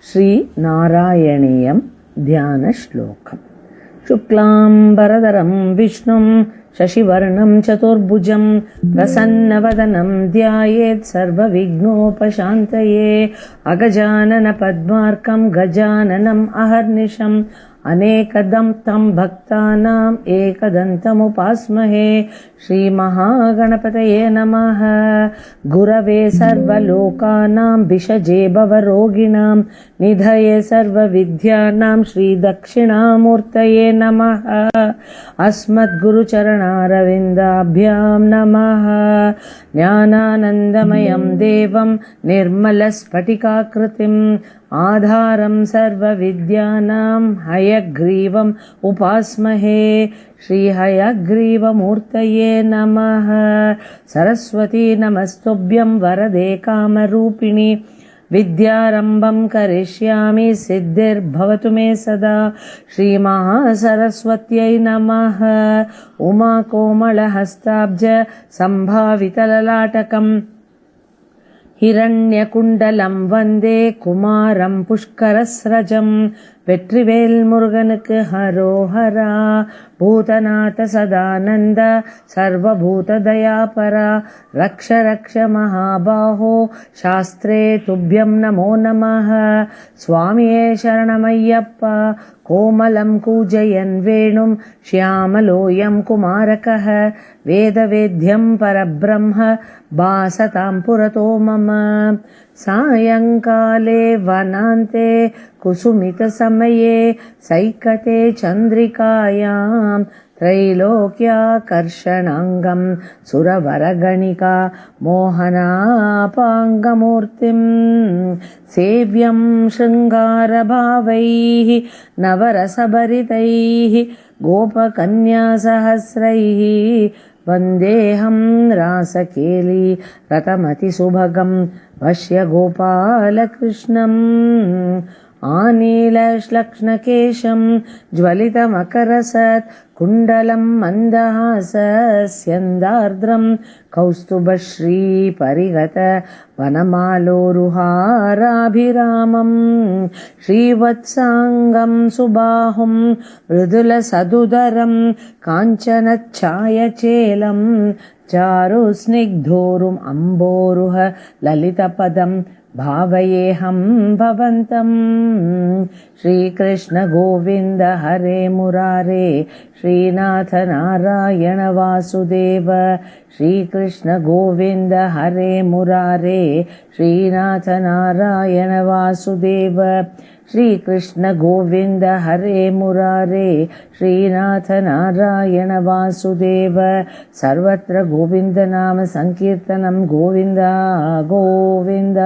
श्रीनारायणीयं ध्यानश्लोकम्। शुक्लाम्बरधरं विष्णुं शशिवर्णं चतुर्भुजं प्रसन्नवदनं ध्यायेत् सर्वविघ्नोपशान्तये। अगजाननपद्मार्कं गजाननम् अहर्निशम् अनेकदं तं भक्तानाम् एकदन्तमुपास्महे। श्रीमहागणपतये नमः। गुरवे सर्वलोकानां भिषजे भवरोगिणां निधये सर्वविद्यानां श्रीदक्षिणामूर्तये नमः। अस्मद्गुरुचरणारविन्दाभ्यां नमः। ज्ञानानन्दमयं देवं निर्मलस्फटिकाकृतिम् आधारं सर्वविद्यानां हयग्रीवम् उपास्महे। श्रीहयग्रीवमूर्तये नमः। सरस्वती नमस्तुभ्यं वरदे कामरूपिणि विद्यारम्भं करिष्यामि सिद्धिर्भवतु मे सदा। श्रीमहासरस्वत्यै नमः। उमाकोमलहस्ताब्ज सम्भावितललाटकम् हिरण्यकुण्डलं वन्दे कुमारं पुष्करस्रजं। வெற்றிவேல் முருகனுக்கு ஹரோஹரா. பூதநாத சதானந்த சர்வபூத தயாபரா ரக்ஷ ரக்ஷ மகாபாஹோ சாஸ்திரே துப்யம் நமோ நமः. சுவாமியே சரணமய்யப்பா. கோமலம் கூஜயன் வேணும் శ్యామలోయం కుమారకః వేదవేద్యం పరబ్రహ్మ భాసతాం పురతో మమ. సాయంకాలే వనాంతే కుసుమితసమయే సైకతే చంద్రికాయాం त्रैलोक्याकर्षणाङ्गं सुरवरगणिका मोहनापाङ्गमूर्तिं सेव्यं शृङ्गारभावैः नवरसभरितैः गोपकन्यासहस्रैः वन्देऽहं रासकेली रतमतिसुभगं पश्य गोपालकृष्णम्. आनीलश्लक्ष्णकेशं ज्वलितमकरसत् कुण्डलं मन्दहासस्यन्दार्द्रं कौस्तुभश्रीपरिगत वनमालोरुहाराभिरामं श्रीवत्साङ्गं सुबाहुं मृदुलसदुदरं काञ्चनच्छायचेलं चारुस्निग्धोरुम् अम्बोरुह ललितपदं भावयेऽहं भवन्तम्. श्रीकृष्ण गोविन्द हरे मुरारे श्रीनाथ नारायण वासुदेव. श्रीकृष्ण गोविन्द हरे मुरारे श्रीनाथ नारायण वासुदेव. श्रीकृष्ण गोविन्द हरे मुरारे श्रीनाथ नारायण वासुदेव. सर्वत्र गोविन्द नाम संकीर्तनं गोविन्द गोविन्द.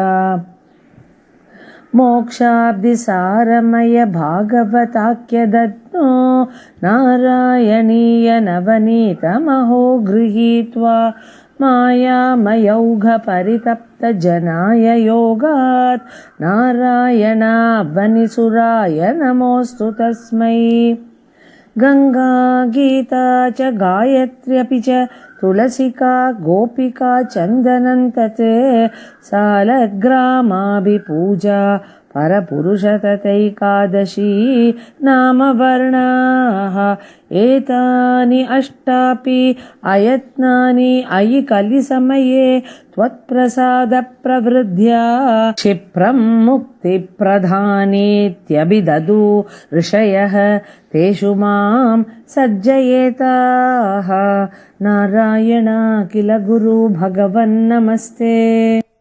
मोक्षाब्धिसारमय भागवताख्यदत्नो नारायणीय नवनीतमहो गृहीत्वा मायामयौघपरितप्तजनाय योगात् नारायणावनिसुराय नमोऽस्तु तस्मै. गङ्गा गीता च गायत्र्यपि च तुलसिका गोपिका चन्दनं तत् सालग्रामाभिपूजा परपुरुष तथैकादशी नामवर्णाः. एतानि अष्टापि अयत्नानि अयि कलिसमये त्वत्प्रसादप्रवृद्ध्या क्षिप्रं मुक्तिप्रधानीत्यभिददु ऋषयः तेषु मां सज्जयेताः. नारायण किल गुरु भगवन् नमस्ते.